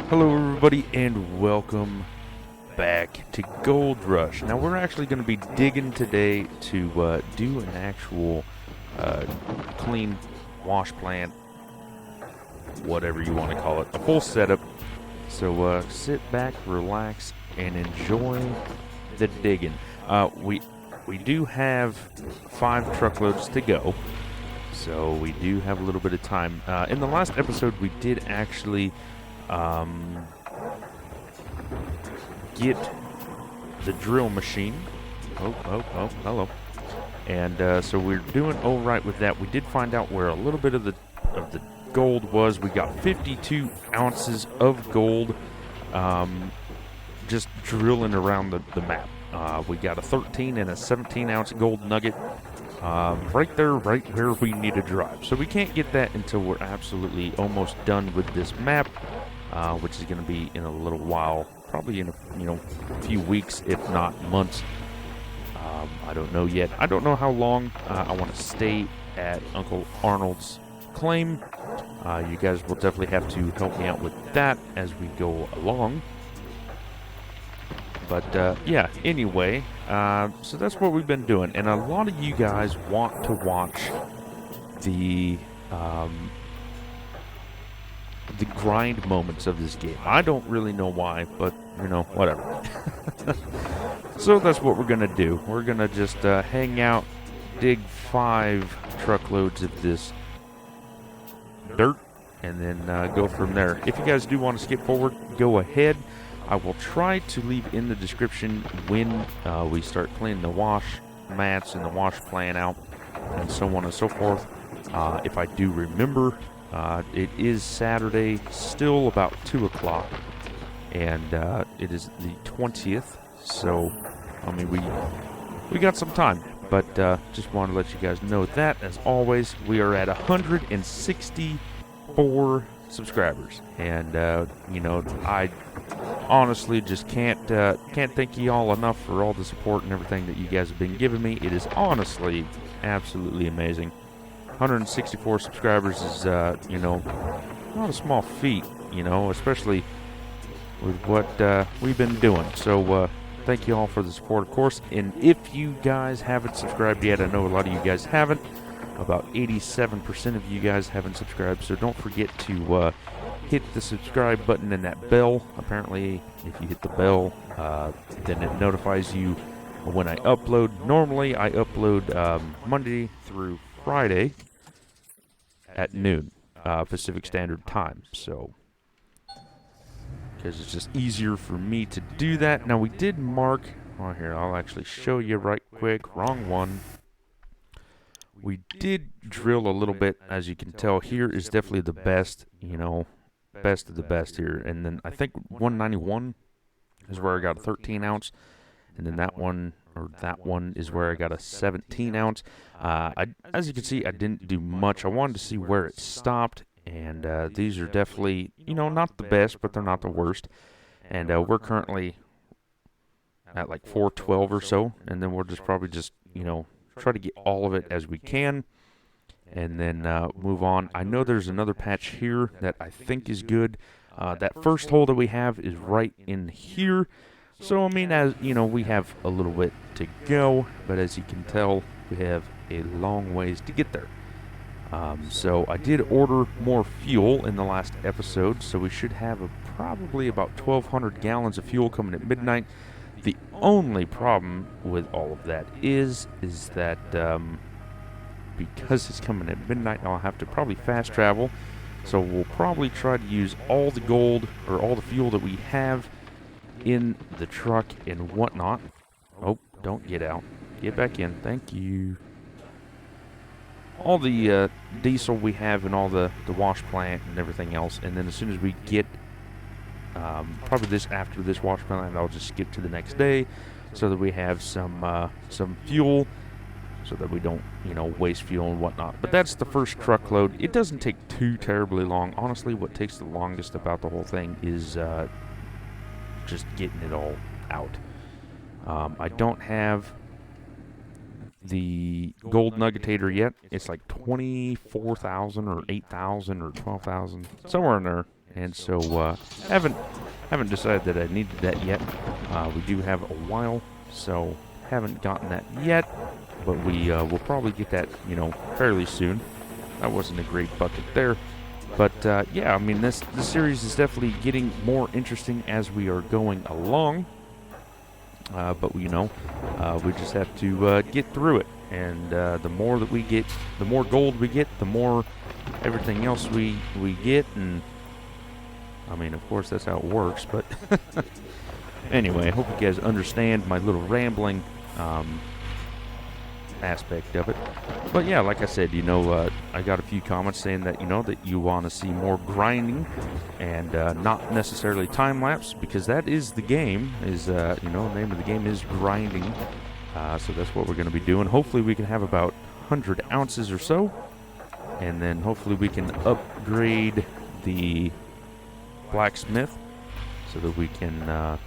Hello everybody and welcome back to Gold Rush. Now we're actually going to be digging today to do an actual clean wash plant, whatever you want to call it, a full setup. So sit back, relax, and enjoy the digging. We do have 5 truckloads to go, so we do have a little bit of time. In the last episode we did actually get the drill machine. Oh, hello. And so we're doing all right with that. We did find out where a little bit of the gold was. We got 52 ounces of gold just drilling around the map. We got a 13 and a 17 ounce gold nugget right there, right where we need to drive. So we can't get that until we're absolutely almost done with this map, which is going to be in a little while, probably in a few weeks, if not months. I don't know yet. I don't know how long I want to stay at Uncle Arnold's claim. You guys will definitely have to help me out with that as we go along. But yeah, anyway, so that's what we've been doing. And a lot of you guys want to watch the grind moments of this game. I don't really know why, but, whatever. So that's what we're going to do. We're going to just hang out, dig 5 truckloads of this dirt, and then go from there. If you guys do want to skip forward, go ahead. I will try to leave in the description when we start cleaning the wash mats and the wash plan out, and so on and so forth. If I do remember, it is Saturday, still about 2 o'clock, and it is the 20th, so, I mean, we got some time, but just wanted to let you guys know that. As always, we are at 164 subscribers, and, I honestly just can't thank you all enough for all the support and everything that you guys have been giving me. It is honestly absolutely amazing. 164 subscribers is, not a small feat, especially with what we've been doing. So, thank you all for the support, of course. And if you guys haven't subscribed yet, I know a lot of you guys haven't. About 87% of you guys haven't subscribed, so don't forget to hit the subscribe button and that bell. Apparently, if you hit the bell, then it notifies you when I upload. Normally, I upload Monday through Friday at noon, Pacific Standard Time. So, because it's just easier for me to do that. Now, we did mark. Oh, here, I'll actually show you right quick. Wrong one. We did drill a little bit, as you can tell. Here is definitely the best, best of the best here. And then I think 191 is where I got a 13 ounce. And then that one is where I got a 17 ounce. As you can see, I didn't do much. I wanted to see where it stopped. And these are definitely, not the best, but they're not the worst. And we're currently at like 412 or so. And then we'll probably try to get all of it as we can, and then move on. I know there's another patch here that I think is good. That first hole that we have is right in here. So, I mean, as we have a little bit to go, but as you can tell, we have a long ways to get there. So I did order more fuel in the last episode, so we should have probably about 1,200 gallons of fuel coming at midnight. The only problem with all of that is that because it's coming at midnight, I'll have to probably fast travel. So we'll probably try to use all the gold or all the fuel that we have in the truck and whatnot. Oh, don't get out. Get back in. Thank you. All the diesel we have in all the wash plant and everything else. And then as soon as we get probably after this wash plant, I'll just skip to the next day so that we have some fuel, so that we don't waste fuel and whatnot. But that's the first truckload. It doesn't take too terribly long. Honestly, what takes the longest about the whole thing is just getting it all out. I don't have the gold nuggetator yet. It's like 24,000 or 8,000 or 12,000, somewhere in there. and so haven't decided that I needed that yet. We do have a while, so haven't gotten that yet, but we will probably get that, fairly soon. That wasn't a great bucket there. But, yeah, I mean, this series is definitely getting more interesting as we are going along. But, we just have to get through it. And the more that we get, the more gold we get, the more everything else we get. And, I mean, of course, that's how it works. But, anyway, I hope you guys understand my little rambling aspect of it. But yeah, like I said, I got a few comments saying that that you want to see more grinding and not necessarily time lapse, because that is the game. Is the name of the game is grinding. So that's what we're going to be doing. Hopefully we can have about 100 ounces or so, and then hopefully we can upgrade the blacksmith so that we can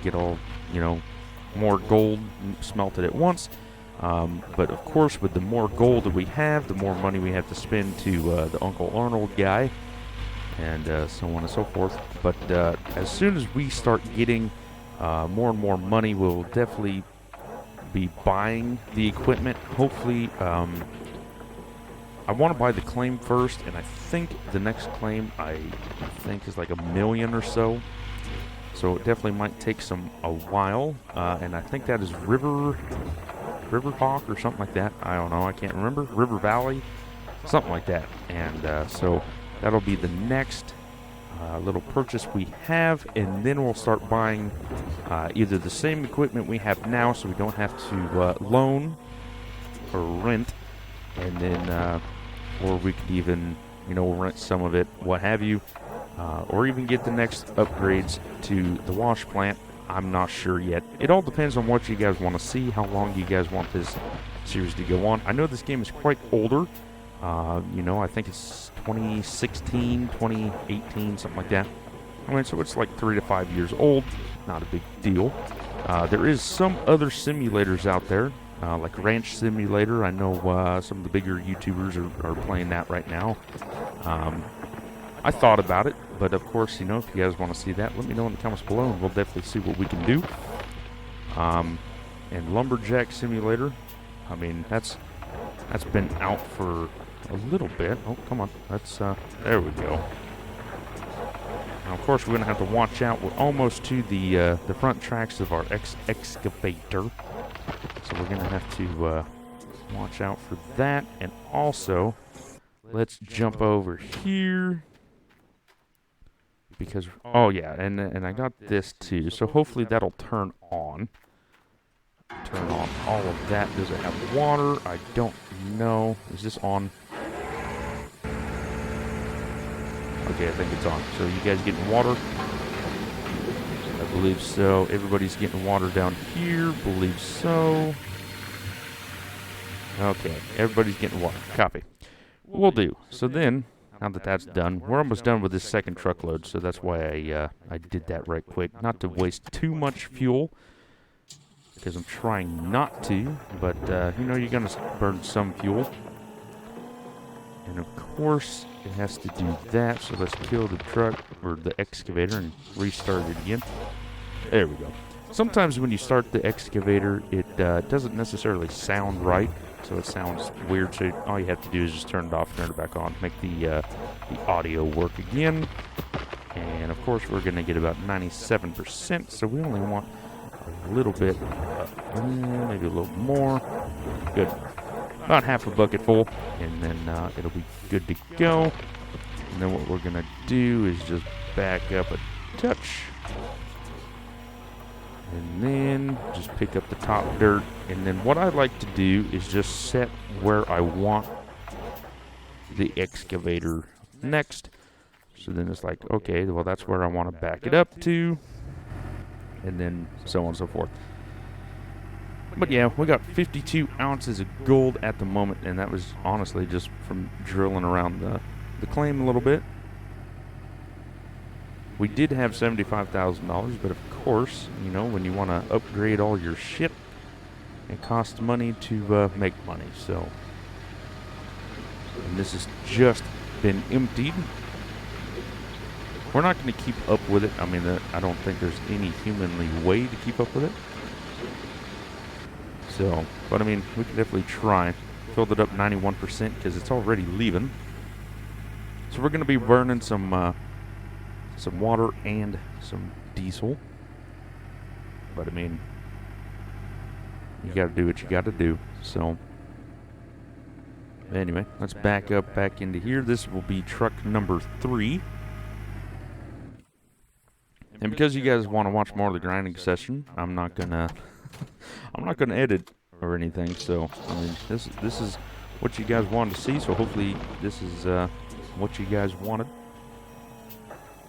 get all more gold smelted at once. But of course, with the more gold that we have, the more money we have to spend to the Uncle Arnold guy, and so on and so forth. But as soon as we start getting more and more money, we'll definitely be buying the equipment. Hopefully, I want to buy the claim first, and I think the next claim is like 1 million or so. So it definitely might take a while, and I think that is Riverhawk or something like that. I don't know. I can't remember. River Valley, something like that. And so that'll be the next little purchase we have, and then we'll start buying either the same equipment we have now, so we don't have to loan or rent, and then or we could even rent some of it, what have you, or even get the next upgrades to the wash plant. I'm not sure yet. It all depends on what you guys want to see, how long you guys want this series to go on. I know this game is quite older. I think it's 2016, 2018, something like that. I mean, so it's like 3 to 5 years old. Not a big deal. There is some other simulators out there, like Ranch Simulator. I know some of the bigger YouTubers are playing that right now. I thought about it, but of course, if you guys want to see that, let me know in the comments below, and we'll definitely see what we can do. And Lumberjack Simulator, I mean, that's been out for a little bit. Oh, come on, there we go. Now, of course, we're gonna have to watch out. We're almost to the front tracks of our excavator, so we're gonna have to watch out for that. And also, let's jump over here. Because, oh yeah, and I got this too, so hopefully that'll turn on. Turn on all of that. Does it have water? I don't know. Is this on? Okay, I think it's on. So you guys getting water? I believe so. Everybody's getting water down here. Believe so. Okay, everybody's getting water. Copy. We'll do. So then, now that that's done, we're almost done with this second truckload, so that's why I did that right quick. Not to waste too much fuel, because I'm trying not to, but, you're going to burn some fuel. And, of course, it has to do that, so let's kill the truck, or the excavator, and restart it again. There we go. Sometimes when you start the excavator, it doesn't necessarily sound right. So it sounds weird, so all you have to do is just turn it off, turn it back on, make the audio work again. And of course we're going to get about 97%, so we only want a little bit, maybe a little more. Good. About half a bucket full, and then it'll be good to go. And then what we're going to do is just back up a touch. And then just pick up the top dirt. And then what I like to do is just set where I want the excavator next. So then it's like, okay, well, that's where I want to back it up to. And then so on and so forth. But yeah, we got 52 ounces of gold at the moment. And that was honestly just from drilling around the claim a little bit. We did have $75,000, but of course, when you want to upgrade all your shit, it costs money to make money. So, and this has just been emptied. We're not going to keep up with it. I mean, I don't think there's any humanly way to keep up with it. So, but I mean, we can definitely try. Filled it up 91% because it's already leaving. So we're going to be burning some water and some diesel. But I mean, you got to do what you got to do. So anyway, let's back up back into here. This will be truck number 3. And because you guys want to watch more of the grinding session, I'm not gonna edit or anything. So I mean, this is what you guys wanted to see. So hopefully this is what you guys wanted.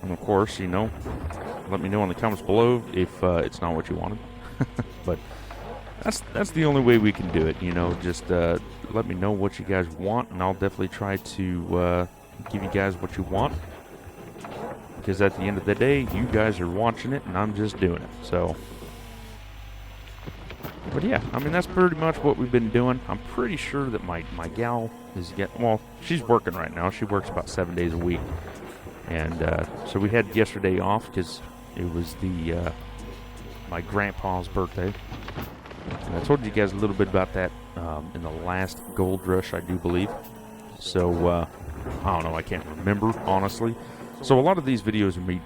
And of course, you know, let me know in the comments below if it's not what you wanted. But that's the only way we can do it. You know, just let me know what you guys want, and I'll definitely try to give you guys what you want. Because at the end of the day, you guys are watching it, and I'm just doing it. So, but yeah, I mean, that's pretty much what we've been doing. I'm pretty sure that my gal is she's working right now. She works about 7 days a week. And so we had yesterday off because it was my grandpa's birthday. And I told you guys a little bit about that in the last Gold Rush, I do believe. So, I don't know, I can't remember, honestly. So a lot of these videos are me.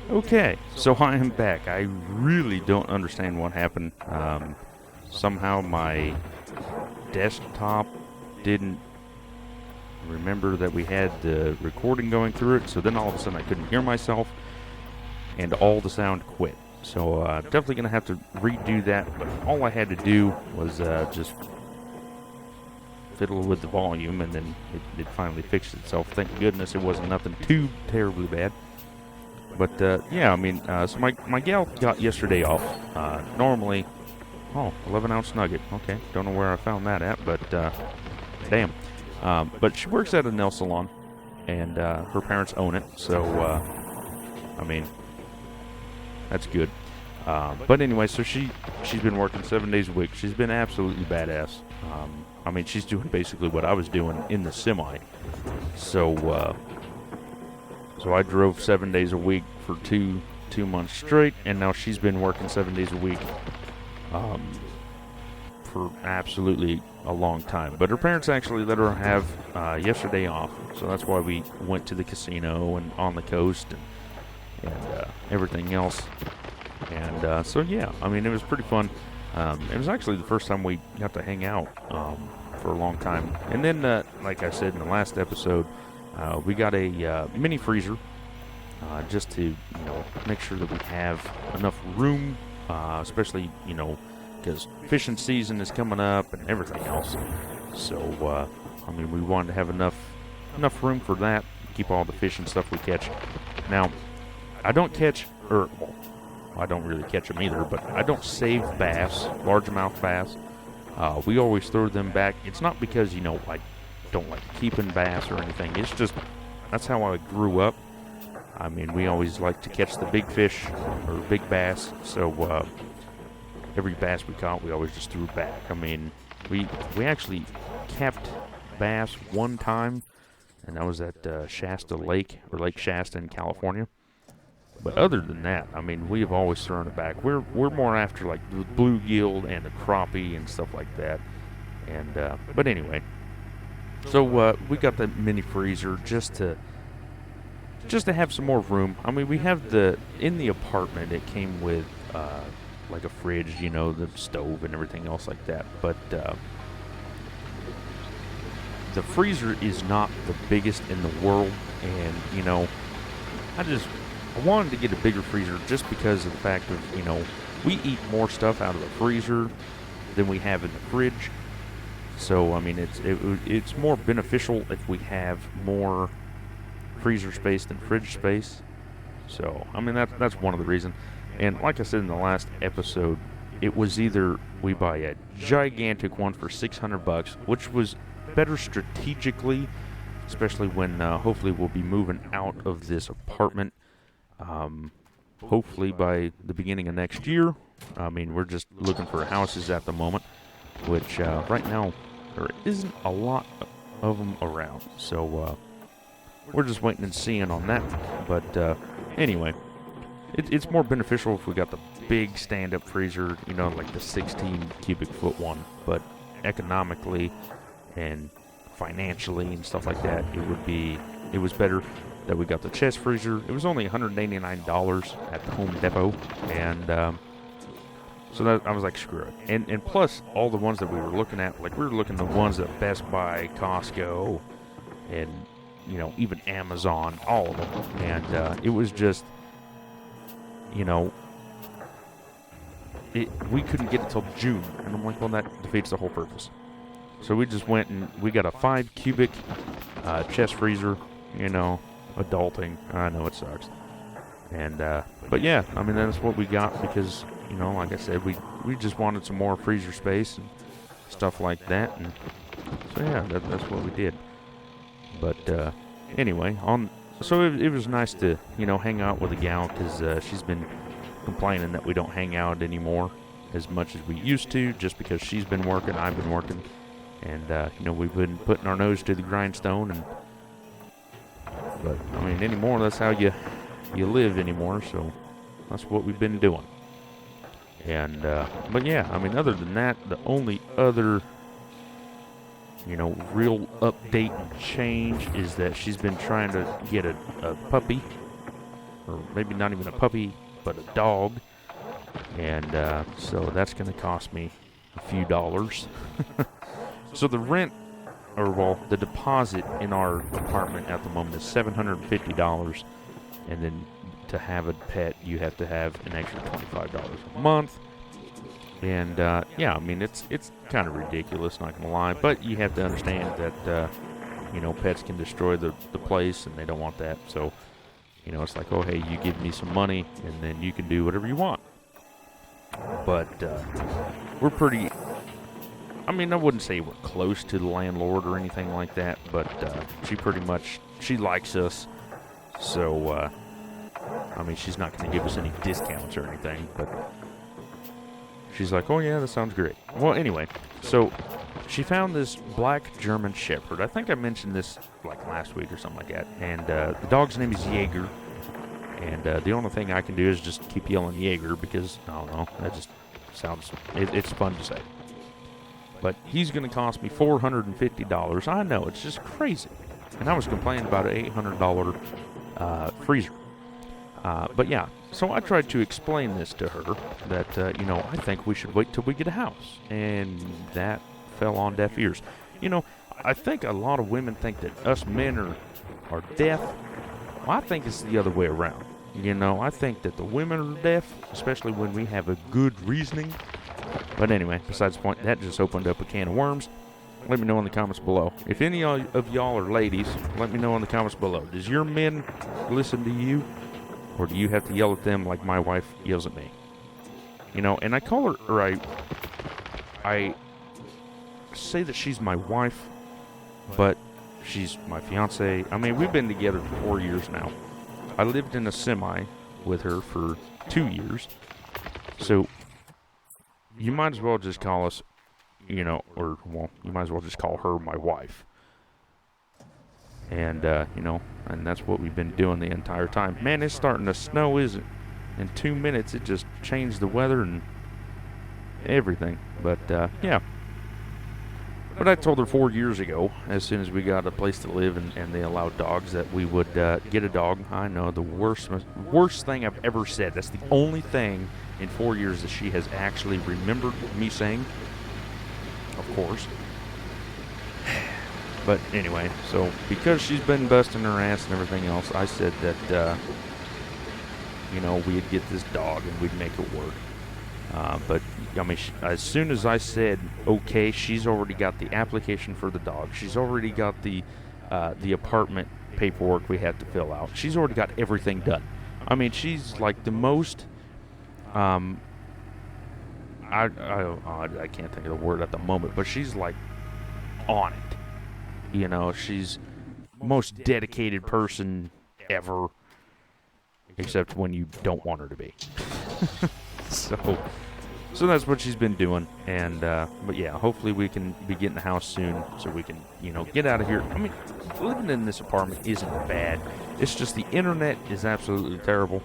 Okay, so I am back. I really don't understand what happened. Somehow my desktop didn't remember that we had the recording going through it, so then all of a sudden I couldn't hear myself, and all the sound quit. So definitely going to have to redo that, but all I had to do was just fiddle with the volume, and then it finally fixed itself. Thank goodness it wasn't nothing too terribly bad. But, yeah, I mean, so my gal got yesterday off. Normally, 11-ounce nugget. Okay, don't know where I found that at, but, damn. But she works at a nail salon, and her parents own it, so, I mean, that's good. But anyway, so she's been working 7 days a week. She's been absolutely badass. I mean, she's doing basically what I was doing in the semi. So, so I drove 7 days a week for two months straight, and now she's been working 7 days a week for absolutely a long time. But her parents actually let her have yesterday off, so that's why we went to the casino and on the coast and everything else. And so yeah, I mean, it was pretty fun. It was actually the first time we got to hang out for a long time. And then, like I said in the last episode, we got a mini freezer just to, you know, make sure that we have enough room, especially, you know, because fishing season is coming up and everything else. So, I mean, we wanted to have enough room for that, keep all the fish and stuff we catch. Now, I don't catch, well, I don't really catch them either, but I don't save bass, largemouth bass. We always throw them back. It's not because, you know, I don't like keeping bass or anything. It's just, that's how I grew up. I mean, we always like to catch the big fish or big bass. So every bass we caught, we always just threw it back. I mean, we actually kept bass one time, and that was at Shasta Lake, or Lake Shasta in California. But other than that, I mean, we have always thrown it back. We're more after like the bluegill and the crappie and stuff like that. And but anyway, so we got the mini freezer just to have some more room. I mean, we have in the apartment, it came with like a fridge, you know, the stove and everything else like that. But the freezer is not the biggest in the world, and you know, I wanted to get a bigger freezer just because of the fact of, you know, we eat more stuff out of the freezer than we have in the fridge. So, I mean, it's more beneficial if we have more freezer space than fridge space. So, I mean, that's one of the reasons. And like I said in the last episode, it was either we buy a gigantic one for $600, which was better strategically, especially when hopefully we'll be moving out of this apartment. Hopefully by the beginning of next year. I mean, we're just looking for houses at the moment, which right now there isn't a lot of them around. So we're just waiting and seeing on that. But anyway, it's more beneficial if we got the big stand-up freezer, you know, like the 16 cubic foot one. But economically and financially and stuff like that, it was better that we got the chest freezer. It was only $189 at the Home Depot, and so that, I was like, screw it. And plus, all the ones that we were looking at, like we were looking at the ones at Best Buy, Costco, and, you know, even Amazon, all of them. And it was just, you know, we couldn't get it till June. And I'm like, well, that defeats the whole purpose. So we just went and we got a 5 cubic chest freezer, you know, adulting. I know it sucks. And, but yeah, I mean, that's what we got because, you know, like I said, we just wanted some more freezer space and stuff like that. And so, yeah, that's what we did. But, anyway, so it was nice to, you know, hang out with a gal because she's been complaining that we don't hang out anymore as much as we used to just because she's been working, I've been working. And, you know, we've been putting our nose to the grindstone. But, I mean, anymore, that's how you live anymore. So that's what we've been doing. And, but yeah, I mean, other than that, the only other, you know, real update and change is that she's been trying to get a puppy. Or maybe not even a puppy, but a dog. And, so that's going to cost me a few dollars. So the rent, or well, the deposit in our apartment at the moment is $750, and then to have a pet, you have to have an extra $25 a month. And yeah, I mean it's kind of ridiculous, not gonna lie, but you have to understand that you know, pets can destroy the place, and they don't want that. So, you know, it's like, oh hey, you give me some money, and then you can do whatever you want. But we're pretty. I mean, I wouldn't say we're close to the landlord or anything like that, but she likes us. So, I mean, she's not going to give us any discounts or anything, but she's like, oh yeah, that sounds great. Well, anyway, so she found this black German Shepherd. I think I mentioned this like last week or something like that. And the dog's name is Jaeger. And the only thing I can do is just keep yelling Jaeger because, I don't know, that just sounds, it's fun to say. But he's going to cost me $450. I know, it's just crazy. And I was complaining about an $800 freezer. But yeah, so I tried to explain this to her that, you know, I think we should wait till we get a house. And that fell on deaf ears. You know, I think a lot of women think that us men are deaf. Well, I think it's the other way around. You know, I think that the women are deaf, especially when we have a good reasoning. But anyway, besides the point, that just opened up a can of worms. Let me know in the comments below. If any of y'all are ladies, let me know in the comments below. Does your men listen to you? Or do you have to yell at them like my wife yells at me? You know, and I call her, or I say that she's my wife, but she's my fiance. I mean, we've been together for 4 years now. I lived in a semi with her for 2 years. So you might as well just call us, you know, or, well, you might as well just call her my wife. And, you know, and that's what we've been doing the entire time. Man, it's starting to snow, isn't it? In 2 minutes, it just changed the weather and everything. But, yeah. But I told her 4 years ago, as soon as we got a place to live and they allowed dogs, that we would get a dog. I know, the worst thing I've ever said. That's the only thing in 4 years that she has actually remembered me saying. Of course. But anyway, so because she's been busting her ass and everything else, I said that, you know, we'd get this dog and we'd make it work. But, I mean, as soon as I said, okay, she's already got the application for the dog. She's already got the apartment paperwork we had to fill out. She's already got everything done. I mean, she's like the most, I can't think of the word at the moment, but she's like on it. You know, she's most dedicated person ever, except when you don't want her to be. So that's what she's been doing, and but yeah, hopefully we can be getting the house soon, so we can, you know, get out of here. I mean, living in this apartment isn't bad. It's just the internet is absolutely terrible,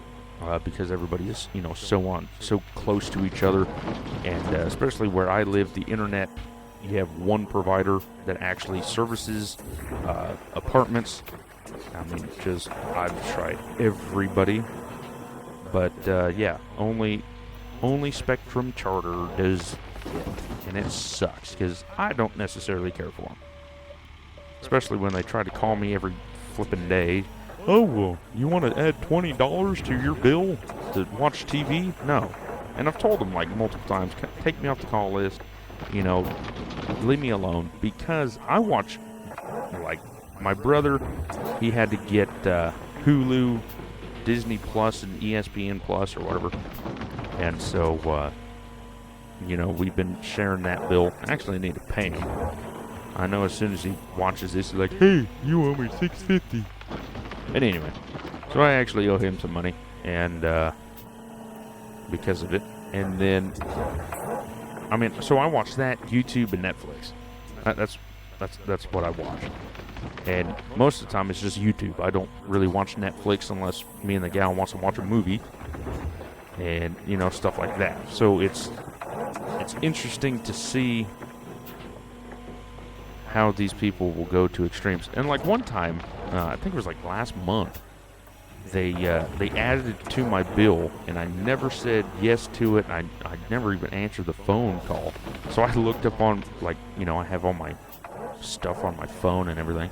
because everybody is, you know, so close to each other, and especially where I live, the internet, you have one provider that actually services apartments. I mean, just I've tried everybody, but yeah, only Spectrum Charter does it, and it sucks because I don't necessarily care for them, especially when they try to call me every flipping day. Oh, well, you want to add $20 to your bill to watch TV? No. And I've told them like multiple times, take me off the call list, you know, leave me alone, because I watch, like, my brother, he had to get Hulu, Disney Plus, and ESPN Plus or whatever. And so, you know, we've been sharing that bill. I actually need to pay him. I know as soon as he watches this, he's like, hey, you owe me $6.50. But anyway, so I actually owe him some money, and because of it. And then, I mean, so I watch that, YouTube, and Netflix. That's what I watch. And most of the time, it's just YouTube. I don't really watch Netflix unless me and the gal wants to watch a movie. And, you know, stuff like that. So it's interesting to see how these people will go to extremes. And like one time, I think it was like last month, they added it to my bill, and I never said yes to it. I never even answered the phone call. So I looked up on, like, you know, I have all my stuff on my phone and everything.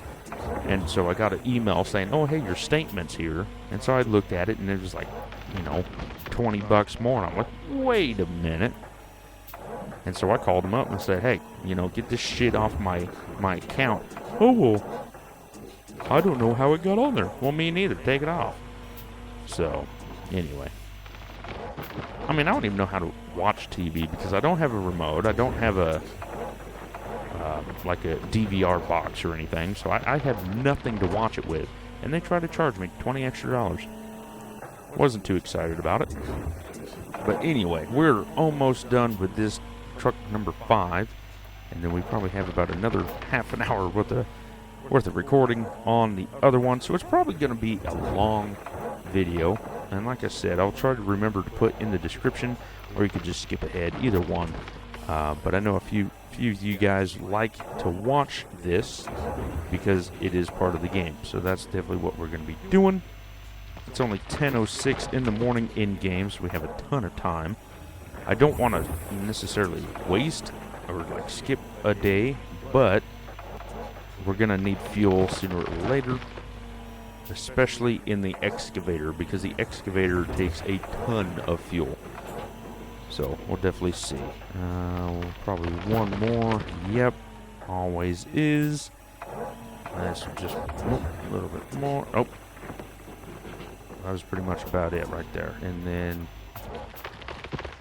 And so I got an email saying, oh, hey, your statement's here. And so I looked at it, and it was like, you know, $20 more. And I'm like, wait a minute. And so I called him up and said, hey, you know, get this shit off my account. Oh, well, I don't know how it got on there. Well, me neither. Take it off. So, anyway. I mean, I don't even know how to watch TV because I don't have a remote. I don't have a, like a DVR box or anything. So I have nothing to watch it with. And they try to charge me $20 extra. Wasn't too excited about it. But anyway, we're almost done with this truck number 5. And then we probably have about another half an hour worth of recording on the other one. So it's probably going to be a long video. And like I said, I'll try to remember to put in the description, or you could just skip ahead, either one. But I know a few of you guys like to watch this because it is part of the game. So that's definitely what we're going to be doing. It's only 10:06 in the morning in game, so we have a ton of time. I don't want to necessarily waste or like skip a day, but we're going to need fuel sooner or later, especially in the excavator, because the excavator takes a ton of fuel. So we'll definitely see. Probably one more. Yep, always is. That's just a little bit more. Oh, that was pretty much about it right there. And then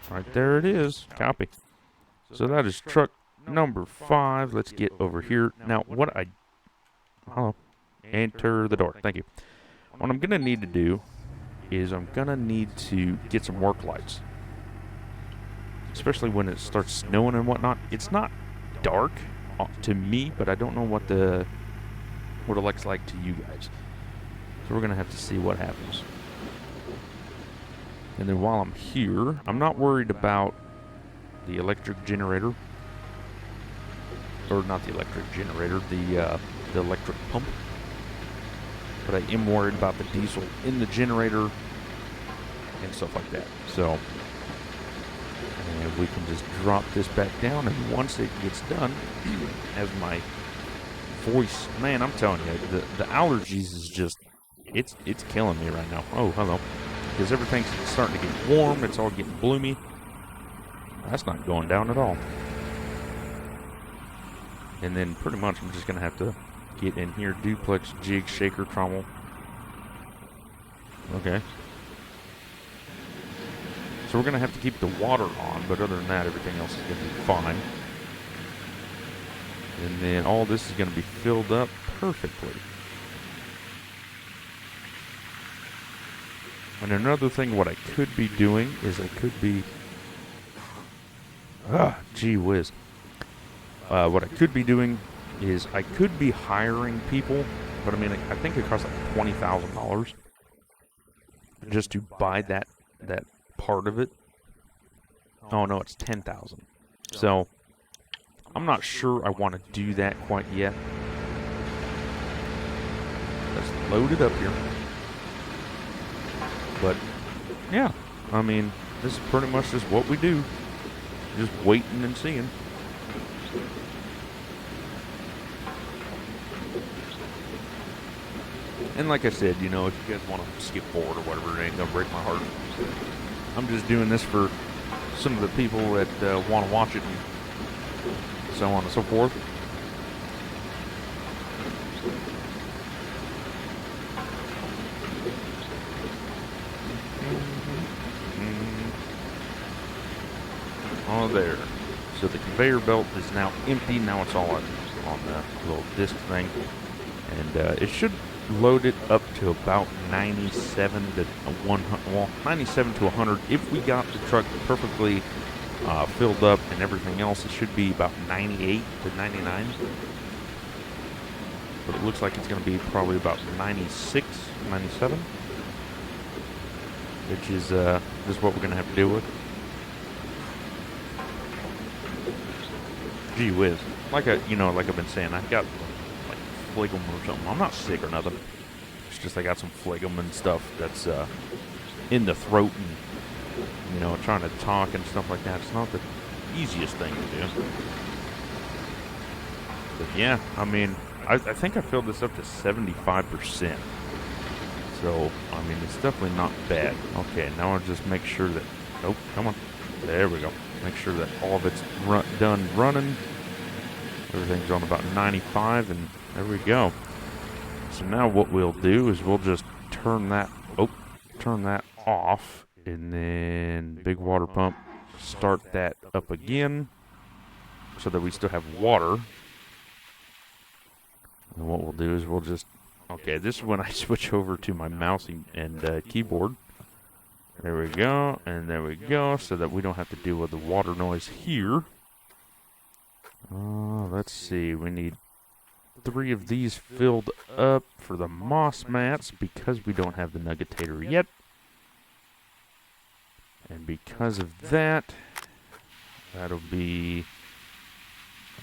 right there it is. Copy. So that is truck number 5. Let's get over here. Now, hello. Enter the door. Thank you. What I'm going to need to do is I'm going to need to get some work lights. Especially when it starts snowing and whatnot. It's not dark to me, but I don't know what it looks like to you guys. So we're going to have to see what happens. And then while I'm here, I'm not worried about the electric generator. Or not the electric generator, the electric pump. But I am worried about the diesel in the generator and stuff like that. So, and we can just drop this back down, and once it gets done, as my voice, man, I'm telling you, the allergies is just, it's killing me right now. Oh, hello. Because everything's starting to get warm, it's all getting bloomy. That's not going down at all. And then pretty much I'm just going to have to get in here, duplex, jig, shaker, trommel. Okay. So we're going to have to keep the water on, but other than that, everything else is going to be fine. And then all this is going to be filled up perfectly. And another thing, what I could be doing is I could be... gee whiz. What I could be doing is I could be hiring people, but I mean, I think it costs like $20,000 just to buy that part of it. Oh no, it's $10,000. So I'm not sure I want to do that quite yet. Let's load it up here. But yeah, I mean, this is pretty much just what we do. Just waiting and seeing. And like I said, you know, if you guys want to skip forward or whatever, it ain't gonna break my heart. I'm just doing this for some of the people that want to watch it and so on and so forth. Oh, there. So the conveyor belt is now empty. Now it's all on the little disc thing. And it should load it up to about 97 to 100. Well, 97 to 100. If we got the truck perfectly filled up and everything else, it should be about 98 to 99. But it looks like it's going to be probably about 96, 97. Which is just what we're going to have to deal with. Gee whiz. Like I've been saying, I've got like phlegm or something. I'm not sick or nothing. It's just I got some phlegm and stuff that's in the throat and, you know, trying to talk and stuff like that. It's not the easiest thing to do. But yeah, I mean, I think I filled this up to 75%. So, I mean, it's definitely not bad. Okay, now I'll just make sure that... Oh, come on. There we go. Make sure that all of it's done running. Everything's on about 95, and there we go. So now what we'll do is we'll just turn that off, and then big water pump, start that up again so that we still have water. And what we'll do is we'll just... Okay, this is when I switch over to my mouse and keyboard. There we go, and there we go, so that we don't have to deal with the water noise here. Let's see, we need 3 of these filled up for the moss mats because we don't have the nuggetator yet. And because of that, that'll be...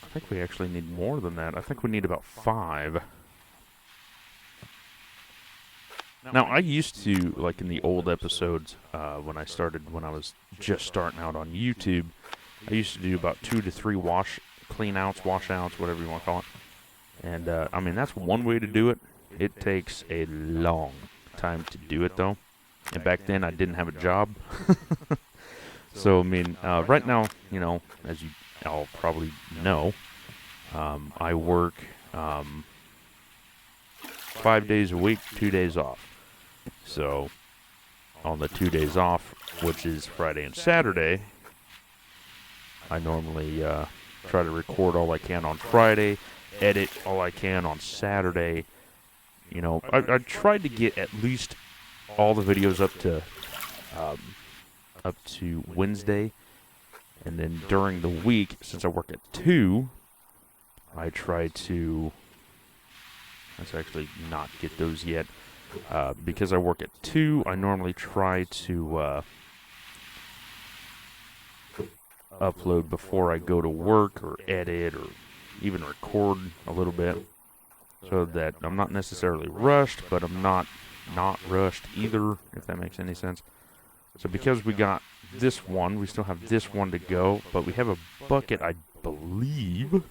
I think we actually need more than that. I think we need about 5. Now, I used to, like in the old episodes, when I was just starting out on YouTube, I used to do about 2 to 3 clean-outs, wash-outs, whatever you want to call it. And, I mean, that's one way to do it. It takes a long time to do it, though. And back then, I didn't have a job. So, I mean, right now, you know, as you all probably know, I work 5 days a week, 2 days off. So, on the 2 days off, which is Friday and Saturday, I normally try to record all I can on Friday, edit all I can on Saturday. You know, I tried to get at least all the videos up to Wednesday, and then during the week, since I work at 2, I try to... Let's actually not get those yet. Because I work at 2, I normally try to upload before I go to work or edit or even record a little bit so that I'm not necessarily rushed, but I'm not rushed either, if that makes any sense. So because we got this one, we still have this one to go, but we have a bucket, I believe,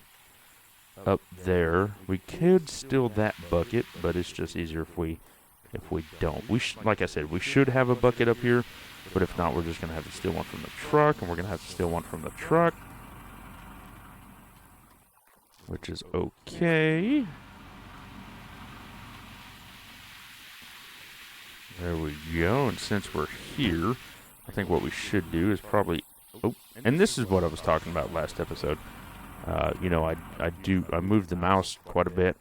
up there. We could steal that bucket, but it's just easier if we don't. Like I said, we should have a bucket up here, but if not, we're just going to have to steal one from the truck, and we're going to have to steal one from the truck, which is okay. There we go, and since we're here, I think what we should do is probably... Oh, and this is what I was talking about last episode. You know, I moved the mouse quite a bit,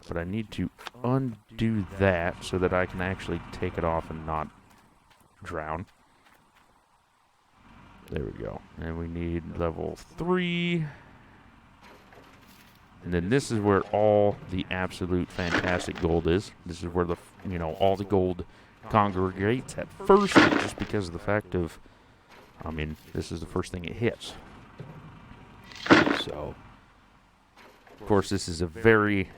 but I need to undo that so that I can actually take it off and not drown. There we go. And we need level 3. And then this is where all the absolute fantastic gold is. This is where all the gold congregates at first, just because of the fact of, I mean, this is the first thing it hits. So, of course, this is a very,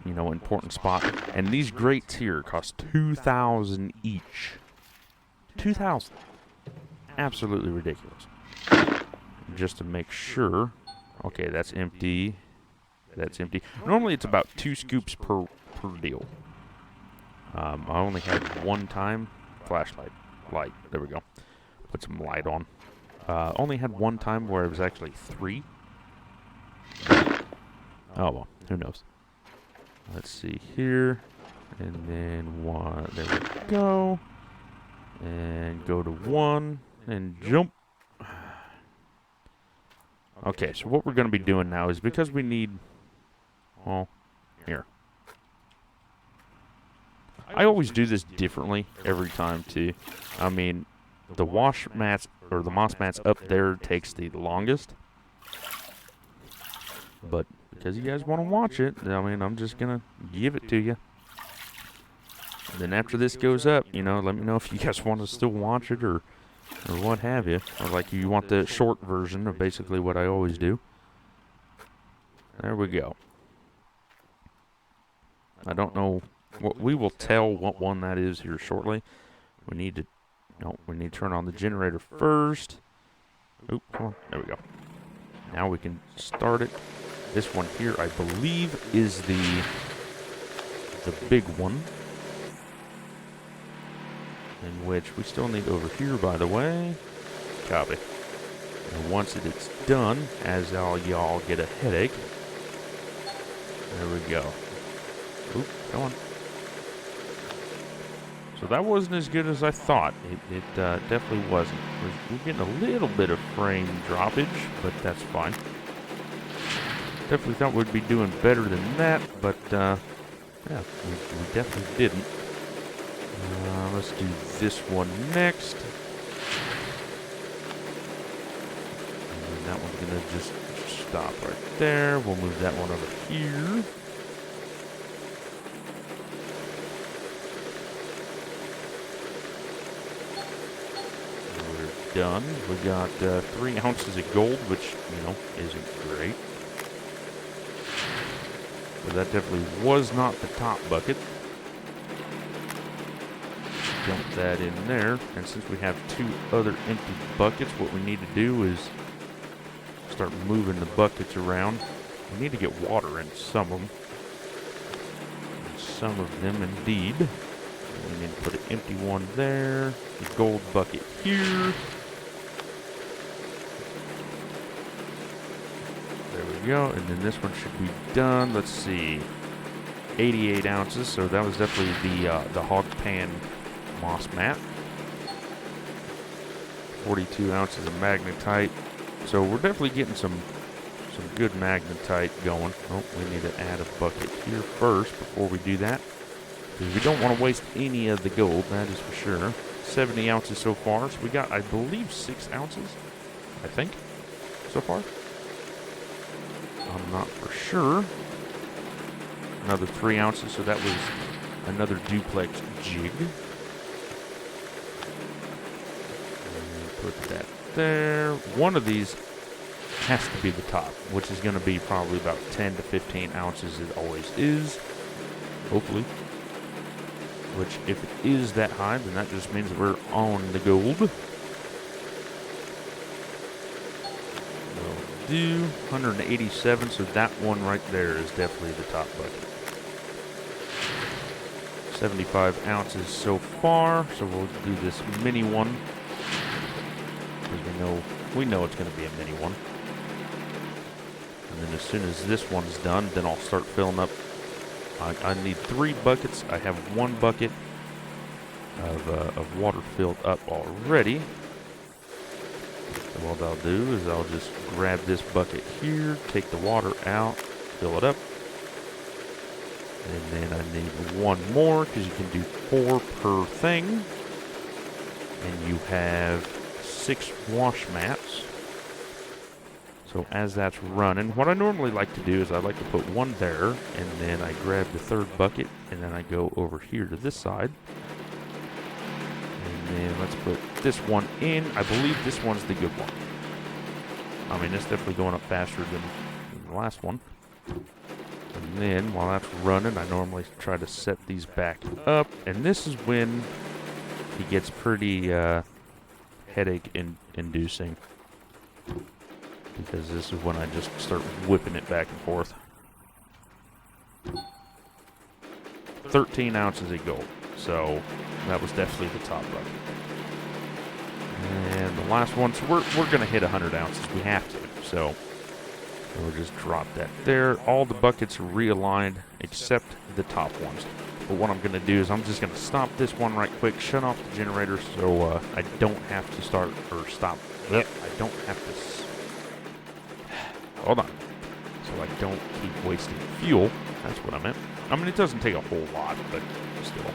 important spot. And these grates here cost 2,000 each. 2,000. Absolutely ridiculous. Just to make sure. Okay, that's empty. That's empty. Normally it's about 2 scoops per deal. I only had one time. Flashlight. Light. There we go. Put some light on. Only had one time where it was actually 3. Oh, well. Who knows? Let's see here. And then 1. There we go. And go to 1. And jump. Okay, so what we're going to be doing now is because we need... Well, here. I always do this differently every time, too. I mean, the wash mats, or the moss mats up there takes the longest. But because you guys want to watch it, I mean, I'm just going to give it to you. And then after this goes up, let me know if you guys want to still watch it or what have you. Or like you want the short version of basically what I always do. There we go. I don't know. We will tell what one that is here shortly. We need to turn on the generator first. Oop, come on. There we go. Now we can start it. This one here, I believe, is the big one. In which we still need over here, by the way. Copy. And once it's done, as all y'all get a headache. There we go. Oop, come on. So that wasn't as good as I thought. It definitely wasn't. We're getting a little bit of frame droppage, but that's fine. Definitely thought we'd be doing better than that, but yeah, we definitely didn't. Let's do this one next. And then that one's going to just stop right there. We'll move that one over here. We're done. We got 3 ounces of gold, which, isn't great. But that definitely was not the top bucket. Dump that in there, and since we have 2 other empty buckets, what we need to do is start moving the buckets around. We need to get water in some of them. And some of them, indeed. And we need to put an empty one there. The gold bucket here. There we go, and then this one should be done. Let's see. 88 ounces, so that was definitely the hog pan moss mat. 42 ounces of magnetite. So we're definitely getting some good magnetite going. Oh, we need to add a bucket here first before we do that, because we don't want to waste any of the gold, that is for sure. 70 ounces so far. So we got, I believe, 6 ounces, I think, so far. I'm not for sure. Another 3 ounces, so that was another duplex jig. Put that there. One of these has to be the top, which is going to be probably about 10 to 15 ounces. It always is, hopefully. Which, if it is that high, then that just means we're on the gold. We'll do 187, so that one right there is definitely the top bucket. 75 ounces so far, so we'll do this mini one. Because we know it's going to be a mini one. And then as soon as this one's done, then I'll start filling up. I need 3 buckets. I have 1 bucket. of water filled up already. So what I'll do is I'll just grab this bucket here, take the water out, fill it up. And then I need one more because you can do 4 per thing. And you have 6 wash mats. So as that's running, what I normally like to do is I like to put one there, and then I grab the 3rd bucket, and then I go over here to this side. And then let's put this one in. I believe this one's the good one. I mean, it's definitely going up faster than the last one. And then while that's running, I normally try to set these back up. And this is when it gets pretty headache-inducing. Because this is when I just start whipping it back and forth. 13 ounces of gold. So that was definitely the top bucket. And the last one, so we're going to hit 100 ounces. We have to. So we'll just drop that there. All the buckets are realigned except the top ones. But what I'm going to do is I'm just going to stop this one right quick, shut off the generator so I don't have to start or stop. I don't have to. Hold on. So I don't keep wasting fuel. That's what I meant. I mean, it doesn't take a whole lot, but still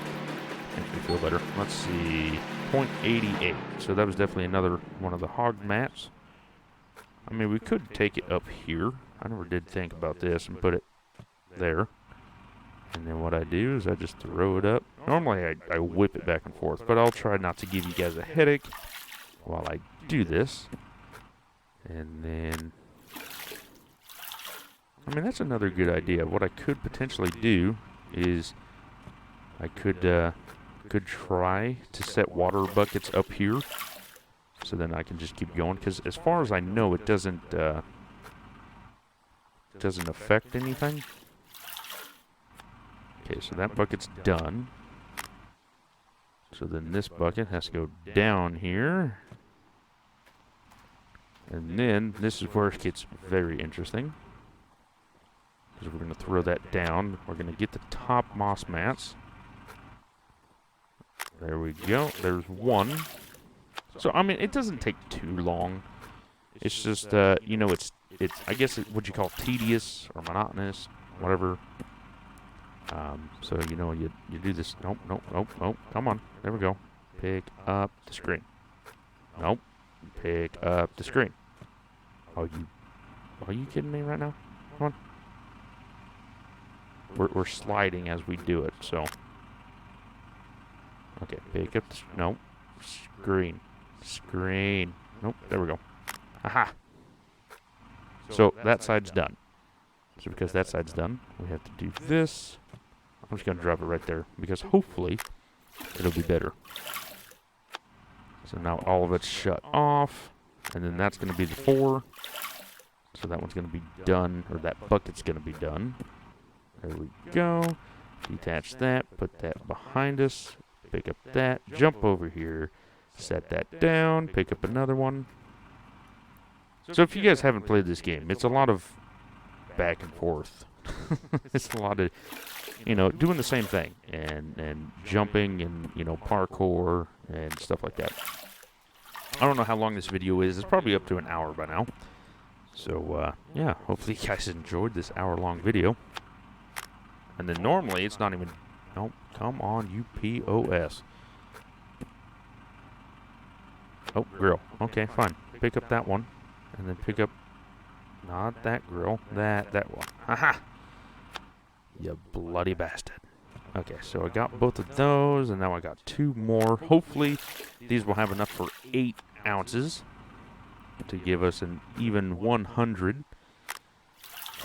makes me feel better. Let's see. 0.88. So that was definitely another one of the hog mats. I mean, we could take it up here. I never did think about this and put it there. And then what I do is I just throw it up. Normally I whip it back and forth, but I'll try not to give you guys a headache while I do this. And then, I mean, that's another good idea. What I could potentially do is I could try to set water buckets up here. So then I can just keep going, because as far as I know, it doesn't affect anything. Okay, so that bucket's done. So then this bucket has to go down here. And then this is where it gets very interesting. Because we're going to throw that down. We're going to get the top moss mats. There we go. There's one. So, I mean, it doesn't take too long. It's just, you know, it's I guess, what you call tedious or monotonous, whatever. So, you know, you do this. Nope. Come on. There we go. Pick up the screen. Nope. Pick up the screen. Are you kidding me right now? Come on. We're sliding as we do it, so. Okay, pick up the, nope. Screen. Nope, there we go. Aha! So that side's done. So because that side's done, we have to do this. I'm just going to drop it right there, because hopefully it'll be better. So now all of it's shut off, and then that's going to be the 4. So that one's going to be done, or that bucket's going to be done. There we go. Detach that, put that behind us, pick up that, jump over here, set that down, pick up another one. So if you guys haven't played this game, it's a lot of back and forth. It's a lot of, you know, doing the same thing and jumping and, you know, parkour and stuff like that. I don't know how long this video is. It's probably up to an hour by now. So, yeah, hopefully you guys enjoyed this hour-long video. And then normally it's not even, nope, come on, UPOS. Oh, grill. Okay, fine. Pick up that one. And then pick up, not that grill, that one. Haha! You bloody bastard. Okay, so I got both of those, and now I got 2 more. Hopefully, these will have enough for 8 ounces to give us an even 100.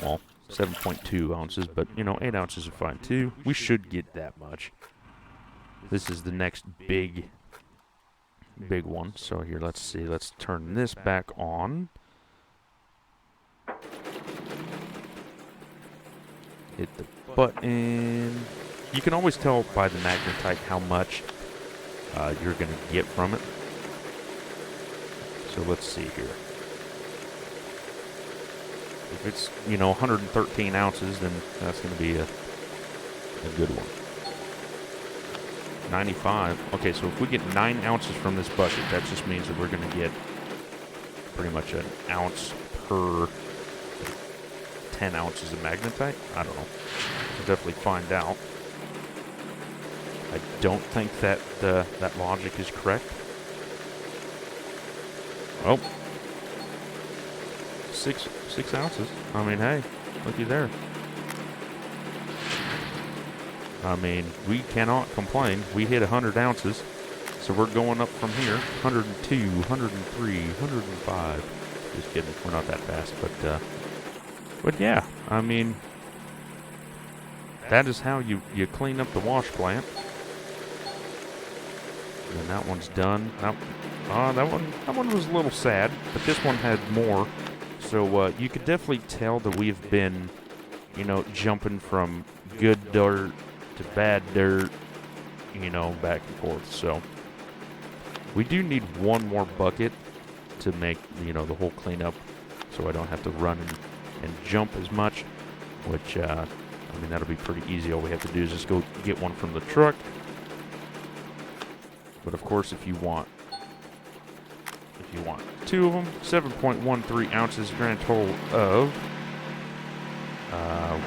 Well, 7.2 ounces, but, you know, 8 ounces are fine, too. We should get that much. This is the next big one. So here, let's see. Let's turn this back on. Hit the button. You can always tell by the magnetite how much you're going to get from it. So let's see here. If it's, you know, 113 ounces, then that's going to be a good one. 95. Okay, so if we get 9 ounces from this bucket, that just means that we're going to get pretty much an ounce per 10 ounces of magnetite. I don't know. We'll definitely find out. I don't think that that logic is correct. Oh. 6 ounces. I mean, hey, looky there. I mean, we cannot complain. We hit 100 ounces, so we're going up from here. 102, 103, 105. Just kidding, we're not that fast, but yeah, I mean, that is how you clean up the wash plant. And that one's done. That one was a little sad, but this one had more. So you could definitely tell that we've been, you know, jumping from good dirt to bad dirt, you know, back and forth. So we do need one more bucket to make, you know, the whole cleanup, so I don't have to run and jump as much, which, I mean, that'll be pretty easy. All we have to do is just go get one from the truck. But of course, if you want 2 of them, 7.13 ounces, grand total of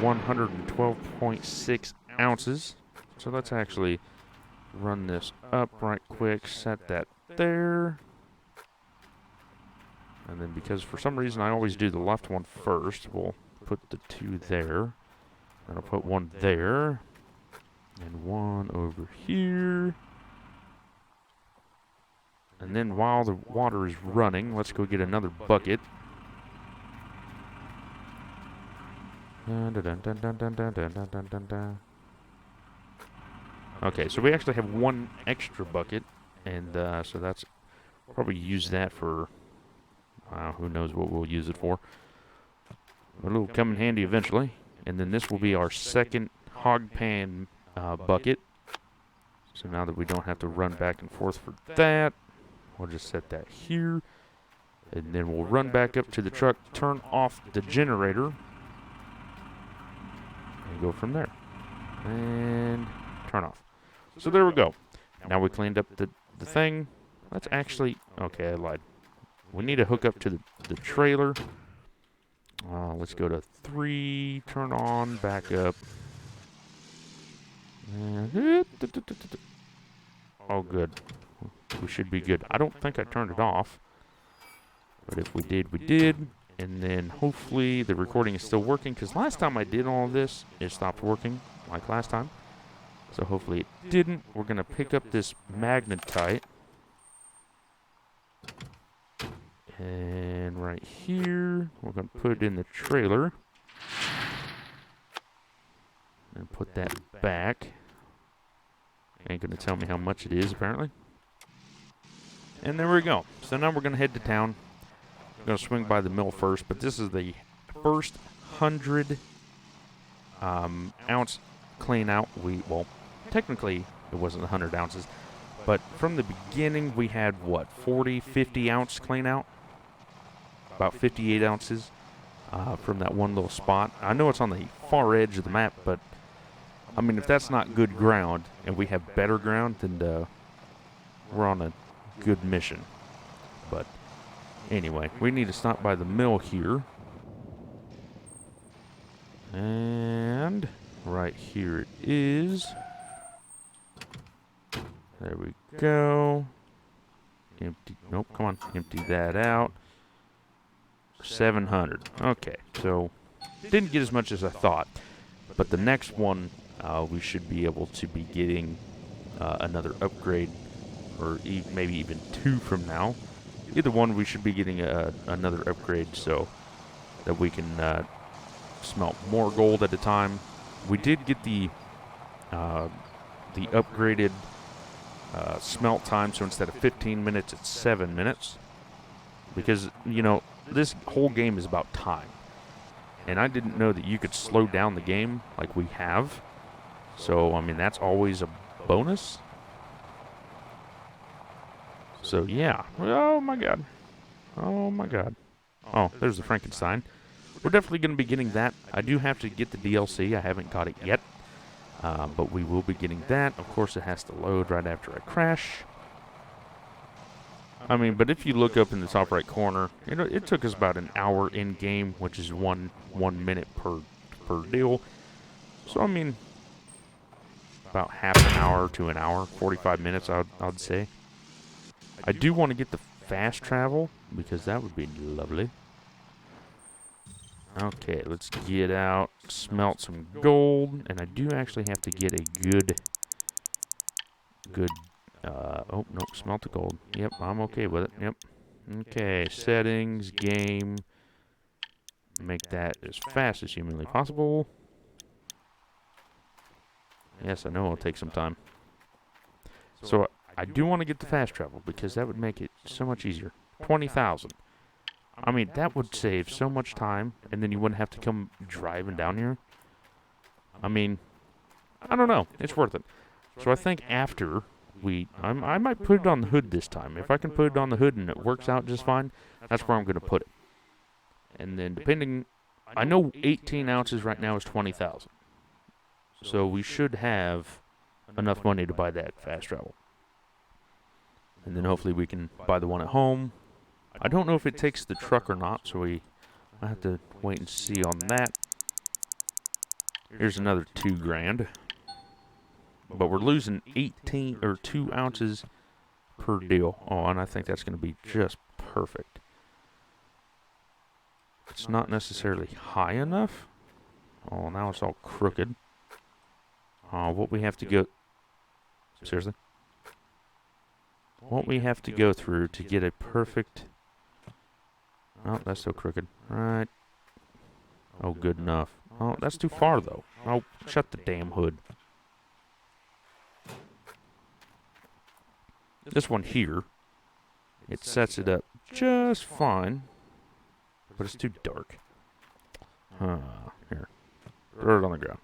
112.6 ounces. So let's actually run this up right quick, set that there. And then because for some reason I always do the left one first, we'll put the 2 there. And I'll put 1 there. And 1 over here. And then while the water is running, let's go get another bucket. Okay, so we actually have 1 extra bucket, and so that's probably use that for who knows what we'll use it for. But it'll come in handy eventually. And then this will be our second hog pan bucket. So now that we don't have to run back and forth for that, we'll just set that here. And then we'll run back up to the truck, turn off the generator, and go from there. And turn off. So there we go. Now we cleaned up the thing. Let's actually... Okay, I lied. We need to hook up to the trailer. Let's go to 3, turn on, back up. And oh, good. We should be good. I don't think I turned it off. But if we did, we did. And then hopefully the recording is still working, because last time I did all of this, it stopped working, like last time. So hopefully it didn't. We're going to pick up this magnetite. And right here, we're going to put it in the trailer. And put that back. Ain't going to tell me how much it is, apparently. And there we go. So now we're going to head to town. I'm going to swing by the mill first, but this is the first 100 ounce clean out. Well, technically it wasn't 100 ounces, but from the beginning we had what, 40, 50 ounce clean out? About 58 ounces from that one little spot. I know it's on the far edge of the map, but I mean, if that's not good ground and we have better ground, then we're on a good mission. But anyway, we need to stop by the mill here. And right here it is. There we go. Empty. Nope, come on. Empty that out. 700. Okay, so didn't get as much as I thought. But the next one, we should be able to be getting another upgrade, or maybe even 2 from now. Either one, we should be getting another upgrade so that we can smelt more gold at a time. We did get the upgraded smelt time, so instead of 15 minutes, it's 7 minutes. Because, you know, this whole game is about time. And I didn't know that you could slow down the game like we have. So, I mean, that's always a bonus. So, yeah. Oh, my God. Oh, my God. Oh, there's the Frankenstein. We're definitely going to be getting that. I do have to get the DLC. I haven't got it yet. But we will be getting that. Of course, it has to load right after I crash. I mean, but if you look up in the top right corner, it took us about an hour in game, which is one minute per deal. So I mean, about half an hour to an hour, 45 minutes, I'd say. I do want to get the fast travel because that would be lovely. Okay, let's get out, smelt some gold, and I do actually have to get a good. Oh no, smelt the gold. Yep, I'm okay with it. Yep. Okay, settings, game. Make that as fast as humanly possible. Yes, I know it'll take some time. So I do want to get the fast travel because that would make it so much easier. 20,000. I mean, that would save so much time, and then you wouldn't have to come driving down here. I mean, I don't know. It's worth it. So I think after I might put it on the hood this time. If I can put it on the hood and it works out just fine, that's where I'm going to put it. And then depending, I know 18 ounces right now is 20,000. So we should have enough money to buy that fast travel. And then hopefully we can buy the one at home. I don't know if it takes the truck or not, so I have to wait and see on that. Here's another 2 grand. But we're losing 18 or 2 ounces per deal. Oh, and I think that's going to be just perfect. It's not necessarily high enough. Oh, now it's all crooked. Oh, what we have to go... Seriously? What we have to go through to get a perfect... Oh, that's still crooked. Right. Oh, good enough. Oh, that's too far, though. Oh, shut the damn hood. This one here, it sets it up just fine, but it's too dark. Here. Throw it on the ground.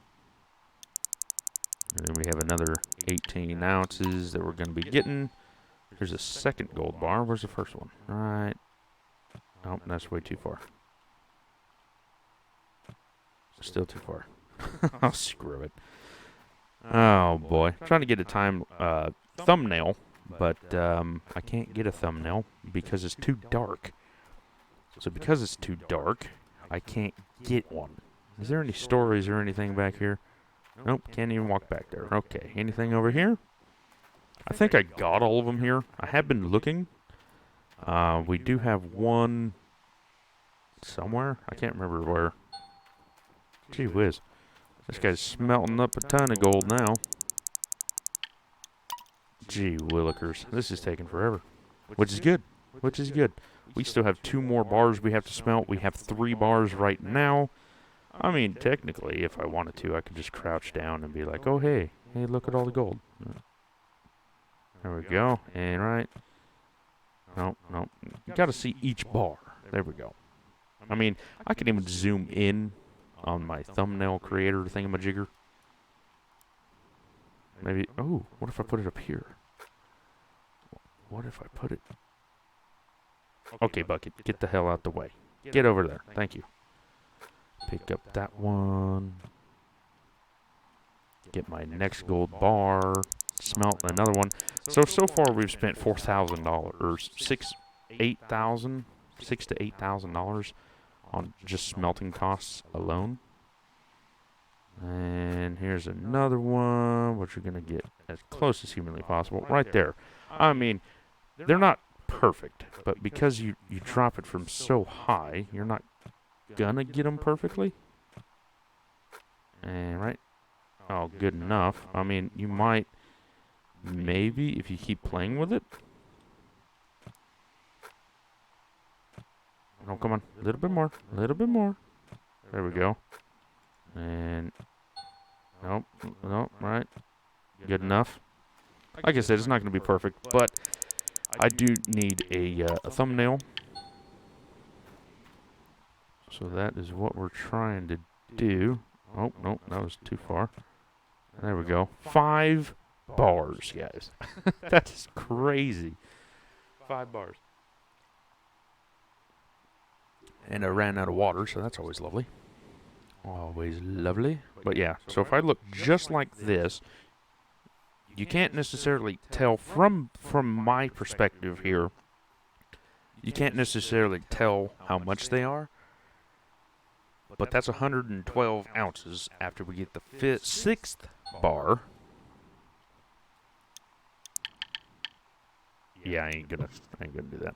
And then we have another 18 ounces that we're going to be getting. Here's a second gold bar. Where's the first one? Right. Oh, that's way too far. Still too far. Oh, screw it. Oh, boy. I'm trying to get a thumbnail, but I can't get a thumbnail because it's too dark. So because it's too dark, I can't get one. Is there any stories or anything back here? Nope, can't even walk back there. Okay, anything over here? I think I got all of them here. I have been looking. We do have one somewhere. I can't remember where. Gee whiz. This guy's smelting up a ton of gold now. Gee willikers. This is taking forever. Which is good. Which is good. We still have 2 more bars we have to smelt. We have 3 bars right now. I mean, technically, if I wanted to, I could just crouch down and be like, oh, hey, look at all the gold. There we go. And right. Nope. You got to see each bar. There we go. I mean, I can even zoom in on my thumbnail creator thingamajigger. Maybe, oh, what if I put it up here? What if I put it? Okay, Bucket, get the hell out the way. Get over there. Thank you. Pick up that one. Get my next gold bar. Smelt another one. So far we've spent $4,000 or $6,000 to $8,000 on just smelting costs alone. And here's another one, which you're gonna get as close as humanly possible, right there. I mean, they're not perfect, but because you drop it from so high, you're not gonna get them perfectly. And right, oh, good enough. I mean, you might, maybe if you keep playing with it. Oh, come on, a little bit more, a little bit more. There we go. And nope, right, good enough. Like I said, it's not going to be perfect, but I do need a thumbnail. So that is what we're trying to do. Oh, nope, that was too far. There we go. 5 bars, guys. That is crazy. 5 bars. And I ran out of water, so that's always lovely. Always lovely. But yeah, so if I look just like this, you can't necessarily tell from my perspective here. You can't necessarily tell how much they are, but that's 112 ounces after we get the sixth bar. Yeah, I ain't gonna do that.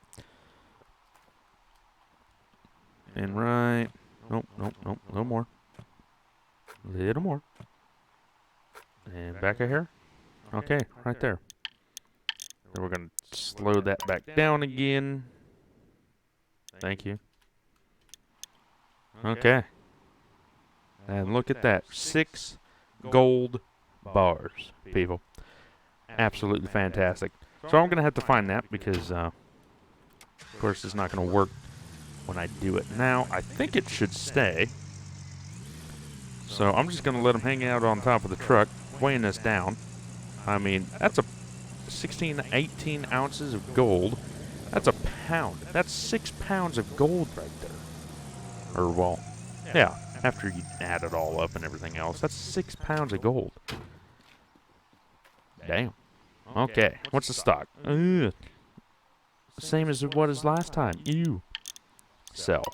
And right, nope, a little more, and back of here. Okay, right there. Then we're gonna slow that back down again. Thank you. Okay. And look at that. 6 gold bars, people. Absolutely fantastic. So I'm going to have to find that because, of course, it's not going to work when I do it now. I think it should stay. So I'm just going to let them hang out on top of the truck, weighing this down. I mean, that's a 16, 18 ounces of gold. That's a pound. That's 6 pounds of gold right there. Or, well, yeah, after you add it all up and everything else, that's 6 pounds of gold. Damn. Okay, what's the stock? Same as it was last time. Ew. Sell.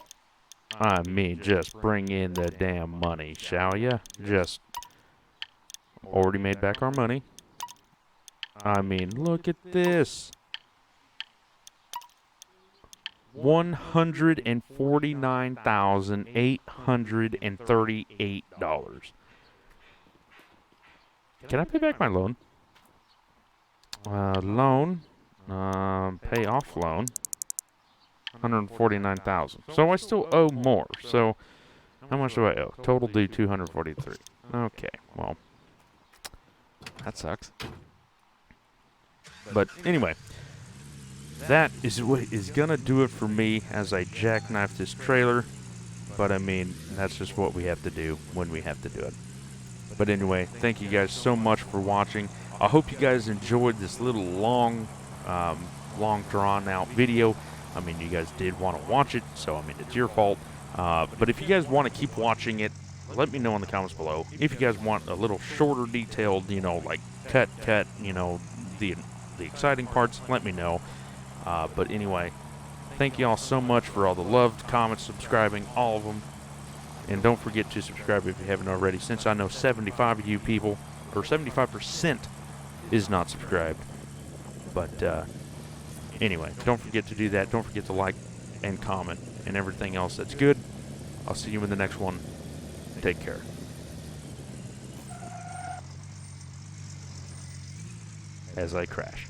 I mean, just bring in the damn money, shall ya? Just already made back our money. I mean, look at this. $149,838. Can I pay back my loan? Pay off loan. 149,000. So I still owe more. So how much do I owe? Total due 243. Okay, well, that sucks. But anyway, that is what is gonna do it for me as I jackknife this trailer. But I mean, that's just what we have to do when we have to do it. But anyway, thank you guys so much for watching. I hope you guys enjoyed this little long drawn out video. I mean, you guys did want to watch it, so I mean, it's your fault. But if you guys want to keep watching it, let me know in the comments below. If you guys want a little shorter, detailed, you know, like cut, you know, the exciting parts, let me know. But anyway, thank you all so much for all the love, comments, subscribing, all of them. And don't forget to subscribe if you haven't already, since I know 75 of you people, or 75% is not subscribed. But anyway, don't forget to do that. Don't forget to like and comment and everything else that's good. I'll see you in the next one. Take care. As I crash.